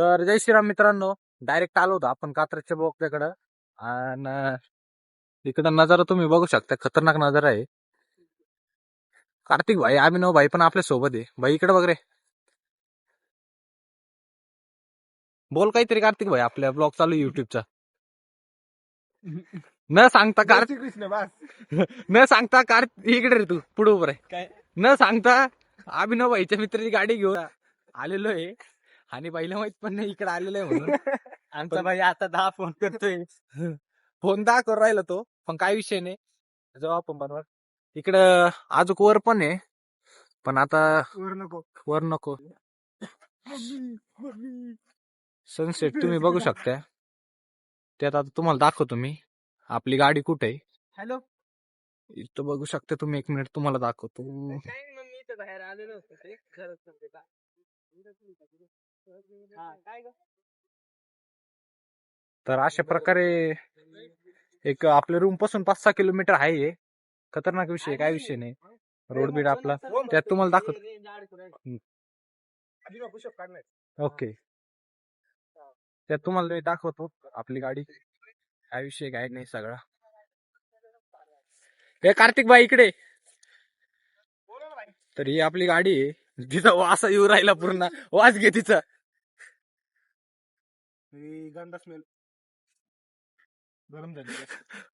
तर जय श्रीराम मित्रांनो, डायरेक्ट आलो होतो आपण कात्रजच्या बोगद्याकडं. आणि इकडं नजारा तुम्ही बघू शकता, खतरनाक नजारा आहे. कार्तिक भाई, अभिनव भाई पण आपल्या सोबत आहे. भाई इकडे बघ रे, बोल काहीतरी. कार्तिक भाई, आपल्या ब्लॉग चालू युट्यूबचा. न सांगता कार्तिक कृष्ण बस न सांगता कार्तिक इकडे रे, तू पुढे उभं रे. काय न सांगता अभिनव भाईच्या मित्राची गाडी घेऊन आलेलो आहे. आणि बाईला माहित पण नाही इकडे आलेलो आहे म्हणून. आमचा भाई आता 10 फोन करतोय. फोन दा करून राहिला तो, पण काय विषय नाही. जाऊ आपण बनवा. इकडं आजूक वर पण आहे, पण आता वर नको. सनसेट तुम्ही बघू शकता. त्यात आता तुम्हाला दाखवतो मी आपली गाडी कुठे आहे. हॅलो, इथं बघू शकता तुम्ही. 1 मिनिट तुम्हाला दाखवतो. काय मग मी तर बाहेर आलेलो होतो ते खरंच सांगते का. हा, काय ग? तर अशा प्रकारे एक आपल्या रूम पासून 5-6 किलोमीटर आहे हे. खतरनाक विषय, काय विषय नाही. रोड बीड आपला त्यात तुम्हाला दाखवतो. ओके, त्यात तुम्हाला मी दाखवतो आपली गाडी. काय विषय काय नाही सगळा. हे कार्तिक भाई इकडे. तर ही आपली गाडी आहे. तिचा वास येऊ राहिला पूर्ण. वास घे तिचा. गंदा स्मेल गरम झाली.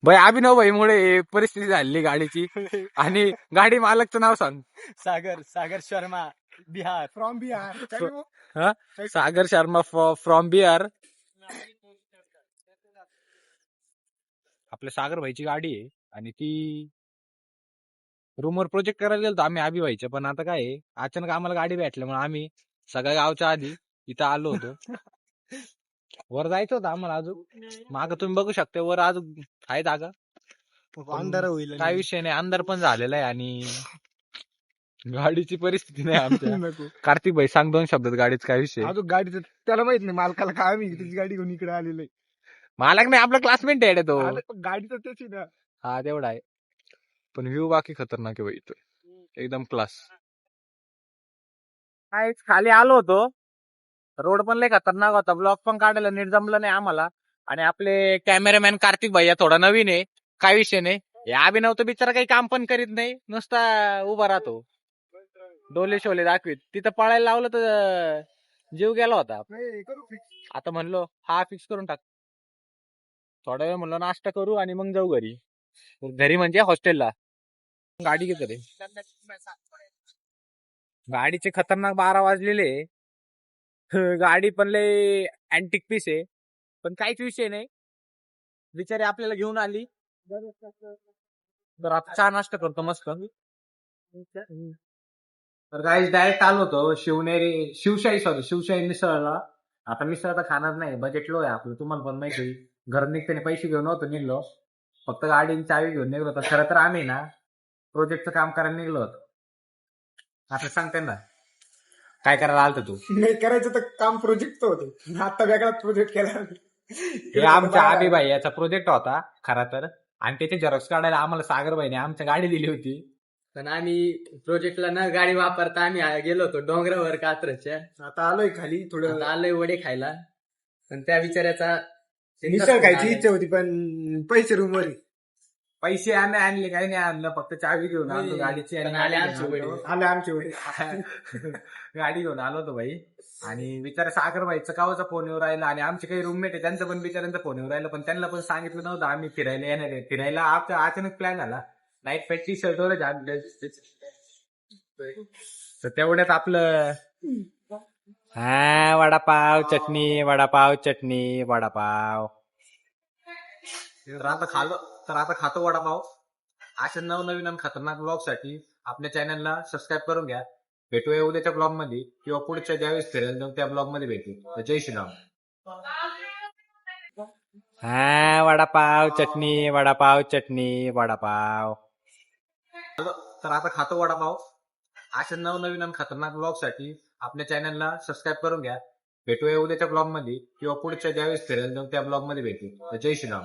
भाई अभिनव भाई मुळे परिस्थिती झाली गाडीची. आणि गाडी मालकचं नाव सांग. सागर शर्मा, बिहार, फ्रॉम बिहार. हा, सागर शर्मा फ्रॉम बिहार. आपल्या सागर भाईची गाडी आहे. आणि ती रूमवर प्रोजेक्ट करायला गेलो आम्ही अभि भाईच्या. पण आता काय आहे, अचानक आम्हाला गाडी भेटल्यामुळे आम्ही सगळ्या गावच्या आधी इथं आलो होतो. वर जायचं होतं आम्हाला अजून. माग तुम्ही बघू शकता वर अजून आहे जागा. अंधार होईल. काय विषय नाही, अंधार पण झालेला आहे. आणि गाडीची परिस्थिती नाही आमच्या. कार्तिक भाई सांग 2 शब्दात गाडीच काय विषय. अजून गाडीचं त्याला माहित नाही, मालकाला काय. आम्ही त्याची गाडी घेऊन इकडे आलेलो आहे. मालक नाही, आपला क्लासमेट आहे तो. गाडीचं त्याची ना. हा, तेवढा आहे. पण व्ह्यू बाकी खतरनाक आहे भाई इथं, एकदम क्लास. काय खाली आलो होतो. रोड पण लय खतरनाक होता. ब्लॉग पण काढायला नीट जमलं नाही आम्हाला. आणि आपले कॅमेरामॅन कार्तिक भैया थोडा नवीन आहे. काय विषय नाही. या अभिनव तर बिचारा काही काम पण करीत नाही, नुसता उभा राहतो, डोले शोले दाखवीत. तिथं पळायला लावलं तर जीव गेला होता. आता म्हणलो हा फिक्स करून टाक. थोडा वेळ म्हणलो नाश्ता करू आणि मग जाऊ घरी. घरी म्हणजे हॉस्टेलला. गाडी घेतो रे. गाडीचे खतरनाक 12 वाजलेले. गाडी पण लय अँटिक पीस आहे. पण काहीच विषय नाही, बिचारी आपल्याला घेऊन आली. तर आता चहा नाश्ता करतो मस्त. तर गाईज डायरेक्ट आलो होतो शिवशाही मिसळला. आता मिसळ तर खाणार नाही, बजेट लो आहे आपलं, तुम्हाला पण माहिती. घर निघताना पैसे घेऊन होतो निघलो, फक्त गाडीची चावी घेऊन निघलो होतो. खरं तर आम्ही ना प्रोजेक्टचं काम करायला निघलो होतो. आता सांगते ना काय करायला आलत तू. नाही करायचं तर काम प्रोजेक्टचं होतं. आता वेगळाच प्रोजेक्ट केला. हे आमच्या आबी भाई याचा प्रोजेक्ट होता खरा तर. आणि त्याचे झेरॉक्स काढायला आम्हाला सागर भाईने आमच्या गाडी दिली होती. पण आम्ही प्रोजेक्टला ना गाडी वापरता आम्ही गेलो होतो डोंगरावर कात्रच्या. आता आलोय खाली थोडं. आता आलोय वडे खायला. पण त्या विचाराचा मिसळ खायची इच्छा होती, पण पैसे रूमवर. पैसे आम्ही आणले, काही नाही आणलं, फक्त चावी घेऊन आलो गाडीची. आणि आले आमचे वडे. आले आमचे वडील. गाडी घेऊन आलो होतो भाई. आणि बिचारा सागर भाईचा कावाचा फोन येऊ राहिला. आणि आमचे काही रूममेट आहे त्यांचा पण बिचाऱ्यांचा फोन येऊ राहिला. पण त्यांना पण सांगितलं नव्हतं आम्ही फिरायला येणार आहे. फिरायला आमचा अचानक प्लॅन झाला. नाईट पॅट टी शर्टवरच आणलं. तर तेवढ्यात आपलं हा वडापाव चटणी, वडापाव चटणी, वडापाव. तर आता खातो वडापाव. अशा नवनवीन आणि खतरनाक ब्लॉग साठी आपल्या चॅनलला सबस्क्राईब करून घ्या. भेटूया उद्याच्या ब्लॉग मध्ये, किंवा पुढच्या ज्यावेळेस फिरायला जाऊ त्या ब्लॉग मध्ये भेटू. जय श्रीराम. हा वडापाव चटणी, वडापाव चटणी, वडापाव. तर आता खातो वडापाव. अशा नवनवीन आणि खतरनाक ब्लॉग साठी आपल्या चॅनलला सबस्क्राईब करून घ्या. भेटूया उद्याच्या ब्लॉग मध्ये, किंवा पुढच्या ज्यावेळेस फिरायला जाऊ त्या ब्लॉग मध्ये भेटू. जय श्रीराम.